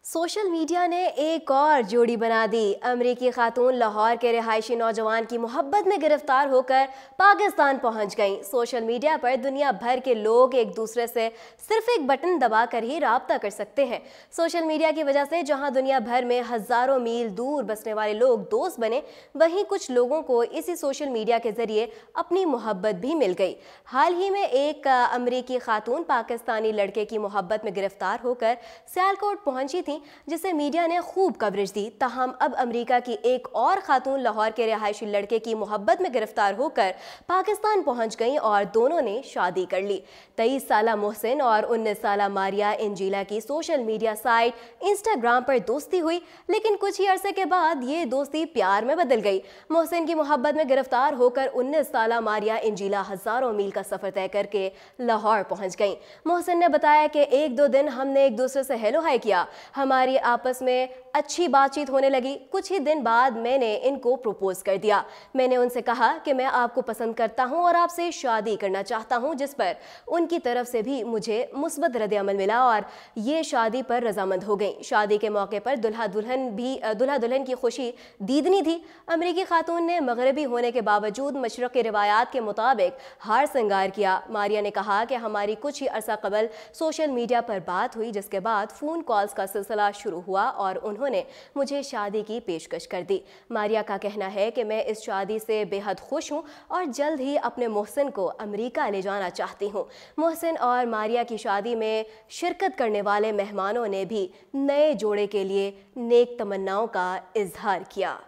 Social media ने एक और जोड़ी बना दी। अमेरिकी खातून लाहौर के रिहायशी नौजवान की मोहब्बत में गिरफ्तार होकर पाकिस्तान पहुंच गईं। सोशल मीडिया पर दुनिया भर के लोग एक दूसरे से सिर्फ एक बटन दबाकर ही राब्ता कर सकते हैं। सोशल मीडिया की वजह से जहां दुनिया भर में हजारों मील दूर बसने वाले लोग दोस्त बने, वहीं कुछ लोगों को इसी सोशल मीडिया के जरिए अपनी मोहब्बत भी मिल गई। हाल ही में एक अमेरिकी खातून पाकिस्तानी लड़के की मोहब्बत में गिरफ्तार होकर सियालकोट पहुंची थी, जिसे मीडिया ने खूब कवरेज दी। ताहम अब अमेरिका की एक और खातून लाहौर के रिहायशी लड़के की मोहब्बत में गिरफ्तार होकर पाकिस्तान पहुंच गईं और दोनों ने शादी कर ली। 23 साला मोहसिन और 19 साला मारिया एंजीला की सोशल मीडिया साइट इंस्टाग्राम पर दोस्ती हुई, लेकिन कुछ ही अरसे के बाद ये दोस्ती प्यार में बदल गई। मोहसिन की मोहब्बत में गिरफ्तार होकर 19 साला मारिया एंजीला हजारों मील का सफर तय करके लाहौर पहुंच गईं। मोहसिन ने बताया कि एक दो दिन हमने एक दूसरे से हेलो हाय किया, हमारी आपस में अच्छी बातचीत होने लगी। कुछ ही दिन बाद मैंने इनको प्रपोज कर दिया। मैंने उनसे कहा कि मैं आपको पसंद करता हूं और आपसे शादी करना चाहता हूं, जिस पर उनकी तरफ से भी मुझे मुस्बत रद्द-ए-अमल मिला और ये शादी पर रजामंद हो गई। शादी के मौके पर दूल्हा दुल्हन की खुशी दीदनी थी। अमेरिकी खातून ने मगरबी होने के बावजूद मशरक़ी रिवायात के मुताबिक हार श्रृंगार किया। मारिया ने कहा कि हमारी कुछ ही अरसा कबल सोशल मीडिया पर बात हुई, जिसके बाद फ़ोन कॉल्स का सिलसिला शुरू हुआ और उन्होंने मुझे शादी की पेशकश कर दी। मारिया का कहना है कि मैं इस शादी से बेहद खुश हूं और जल्द ही अपने मोहसिन को अमेरिका ले जाना चाहती हूं। मोहसिन और मारिया की शादी में शिरकत करने वाले मेहमानों ने भी नए जोड़े के लिए नेक तमन्नाओं का इजहार किया।